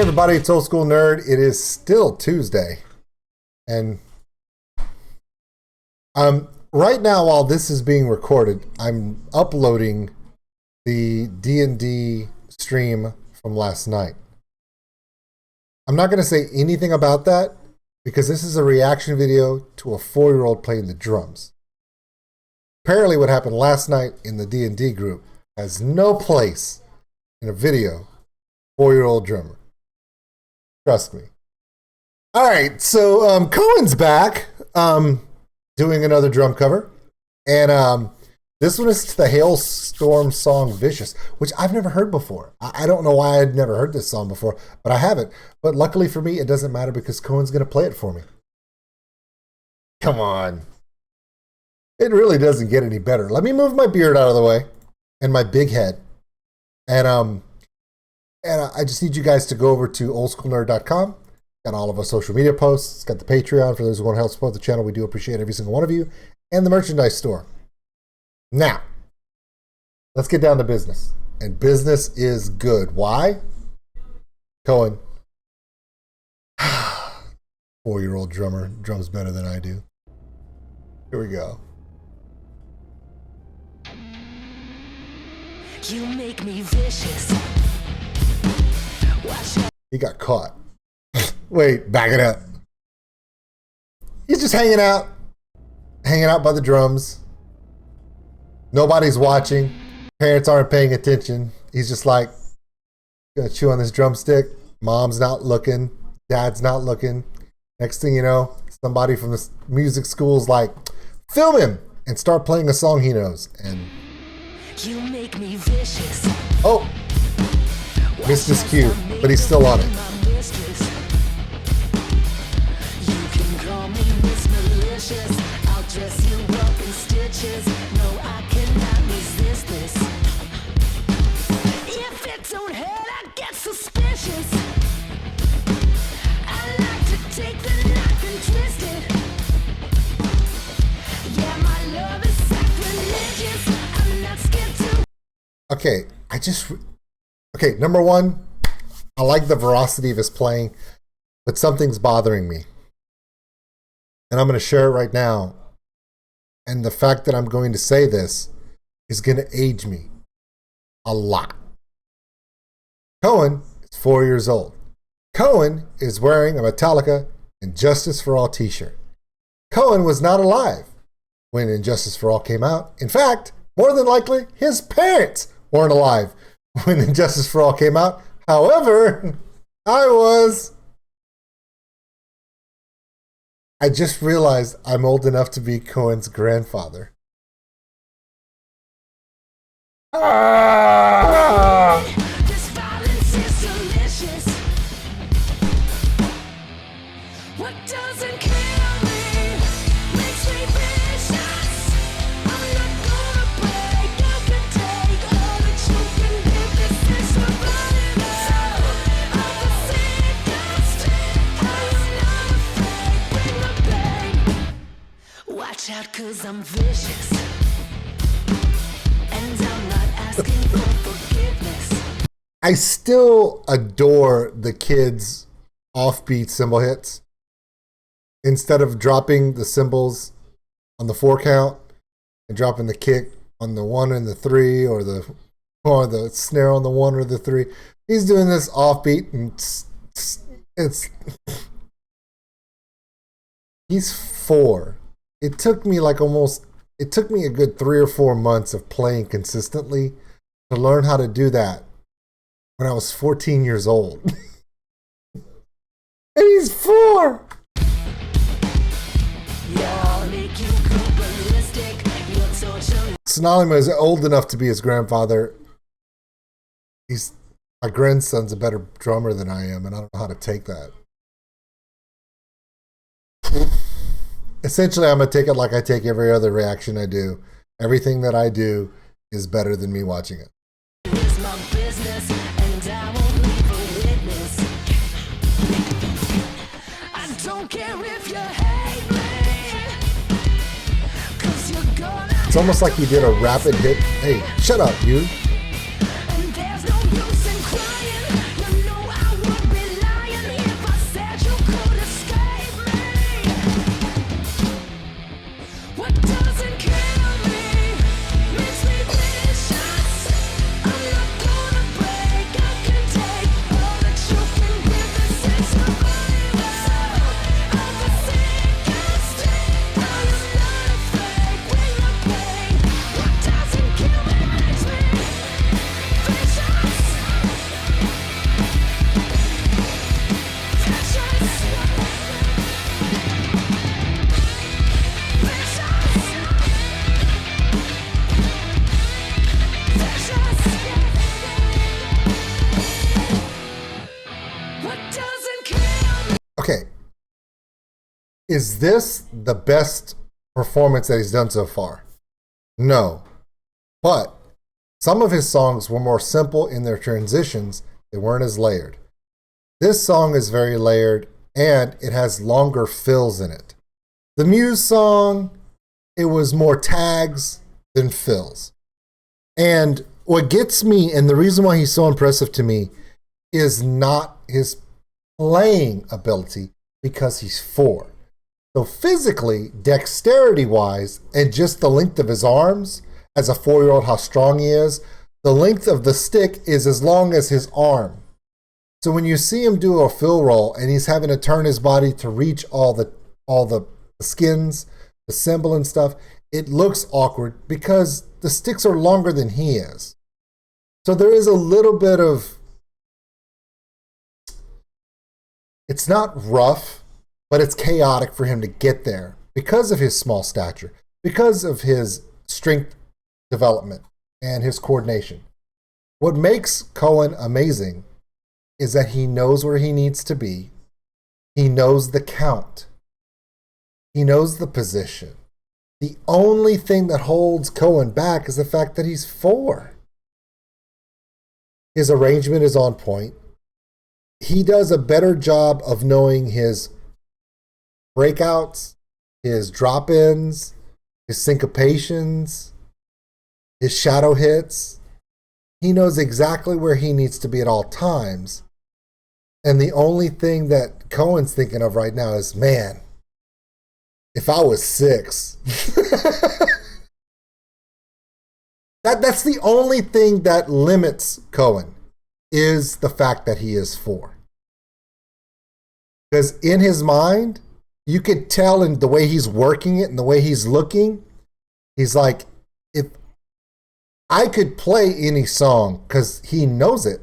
Hey everybody, it's Old School Nerd. It is still Tuesday. And right now while this is being recorded, I'm uploading the D&D stream from last night. I'm not going to say anything about that because this is a reaction video to a 4-year-old playing the drums. Apparently what happened last night in the D&D group has no place in a video 4-year-old drummer. Trust me. All right, so Coen's back doing another drum cover. And this one is to the Halestorm song Vicious, which I've never heard before. I don't know why I'd never heard this song before, but I haven't. But luckily for me, it doesn't matter because Coen's going to play it for me. Come on. It really doesn't get any better. Let me move my beard out of the way and my big head. And I just need you guys to go over to oldschoolnerd.com. Got all of our social media posts. It's got the Patreon for those who want to help support the channel. We do appreciate every single one of you. And the merchandise store. Now, let's get down to business. And business is good. Why? Coen. 4-year-old drummer. Drums better than I do. Here we go. You make me vicious. He got caught. Wait, back it up. He's just hanging out by the drums. Nobody's watching. Parents aren't paying attention. He's just like, gonna chew on this drumstick. Mom's not looking. Dad's not looking. Next thing you know, somebody from the music school's like, film him and start playing a song he knows. And you make me vicious. Oh, missed his cue, but he's still on it. You can call me Miss Malicious. I'll dress you up in stitches. No, I cannot resist this. If it don't hurt, I get suspicious. I like to take the knife and twist it. Yeah, my love is sacrilegious. I'm not scared to. Okay, Okay, number one, I like the veracity of his playing, but something's bothering me. And I'm going to share it right now. And the fact that I'm going to say this is going to age me a lot. Coen is 4 years old. Coen is wearing a Metallica Injustice for All t-shirt. Coen was not alive when Injustice for All came out. In fact, more than likely, his parents weren't alive when Injustice for All came out. However, I was. I just realized I'm old enough to be Coen's grandfather. This violence is delicious. What doesn't kill me makes me vicious. I'm not gonna break. You can take all that you can give. This is survival of the sickest. I'm not afraid. Bring the pain. Watch out, 'cause I'm vicious. And I'm not asking for forgiveness. I still adore the kids' offbeat cymbal hits. Instead of dropping the cymbals on the 4 count and dropping the kick on the 1 and the 3, or the snare on the 1 or the 3, he's doing this offbeat, and he's 4. It took me a good 3 or 4 months of playing consistently to learn how to do that when I was 14 years old. And he's 4. Sonalima is old enough to be his grandfather. My grandson's a better drummer than I am, and I don't know how to take that. Essentially, I'm going to take it like I take every other reaction I do. Everything that I do is better than me watching it. It's my business, and I won't leave a witness. I don't care if you hate me, 'cause you're gonna. It's almost like he did a rapid hit. Hey, shut up, you. And there's no use in crying. You know I won't be Is this the best performance that he's done so far? No. But some of his songs were more simple in their transitions. They weren't as layered. This song is very layered, and it has longer fills in it. The Muse song, it was more tags than fills. And what gets me, and the reason why he's so impressive to me, is not his playing ability, because he's 4. So physically, dexterity-wise, and just the length of his arms, as a 4-year-old, how strong he is, the length of the stick is as long as his arm. So when you see him do a fill roll and he's having to turn his body to reach all the skins, the symbol and stuff, it looks awkward because the sticks are longer than he is. So there is a little bit of, it's not rough, but it's chaotic for him to get there because of his small stature, because of his strength development and his coordination. What makes Coen amazing is that he knows where he needs to be. He knows the count. He knows the position. The only thing that holds Coen back is the fact that he's 4. His arrangement is on point. He does a better job of knowing his breakouts, his drop-ins, his syncopations, his shadow hits. He knows exactly where he needs to be at all times. And the only thing that Coen's thinking of right now is, man, if I was 6. That's the only thing that limits Coen, is the fact that he is 4. Because in his mind, you could tell in the way he's working it and the way he's looking, he's like, if I could play any song, because he knows it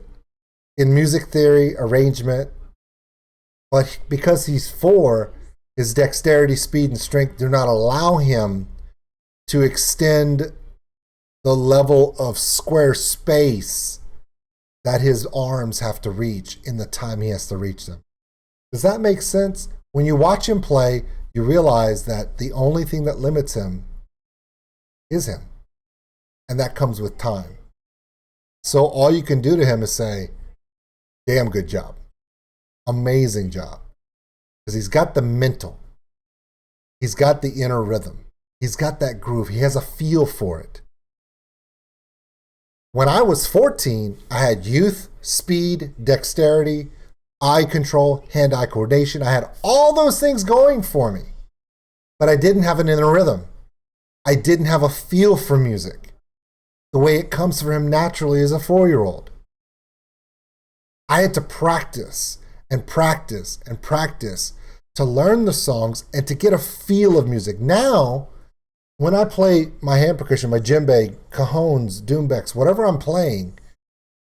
in music theory, arrangement, but because he's 4, his dexterity, speed, and strength do not allow him to extend the level of square space that his arms have to reach in the time he has to reach them. Does that make sense? When you watch him play, you realize that the only thing that limits him is him. And that comes with time. So all you can do to him is say, damn good job. Amazing job. Because he's got the mental. He's got the inner rhythm. He's got that groove. He has a feel for it. When I was 14, I had youth, speed, dexterity, eye control, hand-eye coordination. I had all those things going for me. But I didn't have an inner rhythm. I didn't have a feel for music the way it comes for him naturally as a 4-year-old. I had to practice and practice and practice to learn the songs and to get a feel of music. Now, when I play my hand percussion, my djembe, cajones, doumbeks, whatever I'm playing,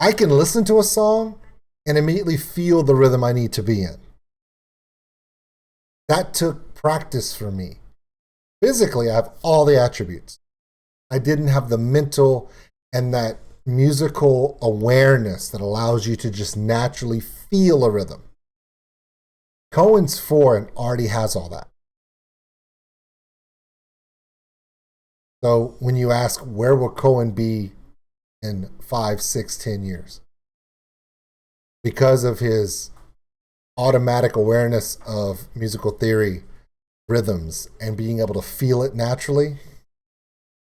I can listen to a song and immediately feel the rhythm I need to be in. That took practice for me. Physically, I have all the attributes. I didn't have the mental and that musical awareness that allows you to just naturally feel a rhythm. Coen's 4 and already has all that. So when you ask, where will Coen be in 5, 6, 10 years? Because of his automatic awareness of musical theory, rhythms, and being able to feel it naturally,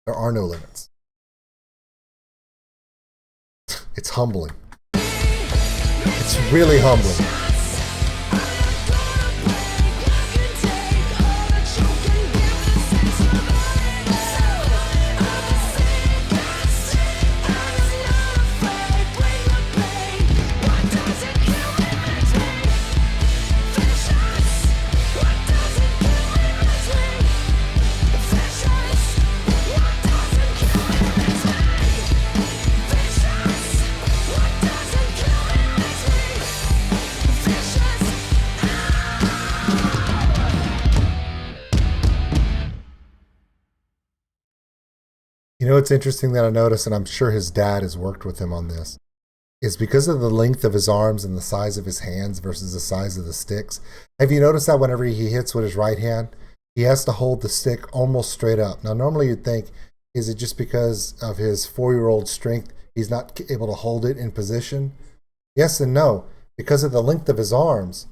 there are no limits. It's humbling. It's really humbling. You know, it's interesting that I noticed, and I'm sure his dad has worked with him on this. is because of the length of his arms and the size of his hands versus the size of the sticks. Have you noticed that whenever he hits with his right hand, he has to hold the stick almost straight up? Now, normally you'd think, is it just because of his 4-year-old strength, he's not able to hold it in position? Yes and no. Because of the length of his arms,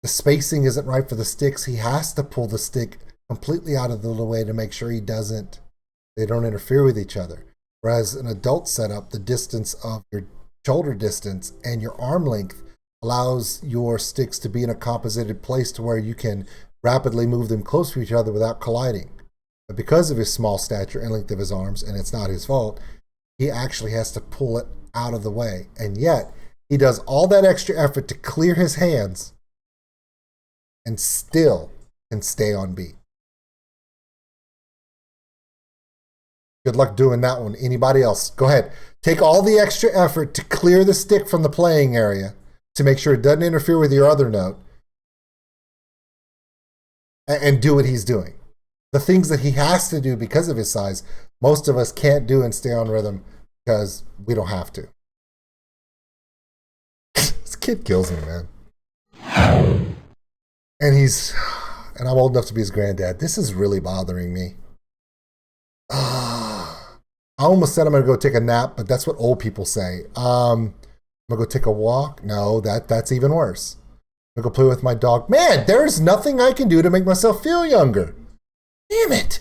the spacing isn't right for the sticks. He has to pull the stick completely out of the way to make sure they don't interfere with each other. Whereas an adult setup, the distance of your shoulder distance and your arm length allows your sticks to be in a composited place to where you can rapidly move them close to each other without colliding. But because of his small stature and length of his arms, and it's not his fault, he actually has to pull it out of the way. And yet, he does all that extra effort to clear his hands and still can stay on beat. Good luck doing that one. Anybody else? Go ahead. Take all the extra effort to clear the stick from the playing area to make sure it doesn't interfere with your other note and do what he's doing. The things that he has to do because of his size, most of us can't do and stay on rhythm because we don't have to. This kid kills me, man. And I'm old enough to be his granddad. This is really bothering me. I almost said I'm going to go take a nap, but that's what old people say. I'm going to go take a walk. No, that's even worse. I'm going to go play with my dog. Man, there's nothing I can do to make myself feel younger. Damn it.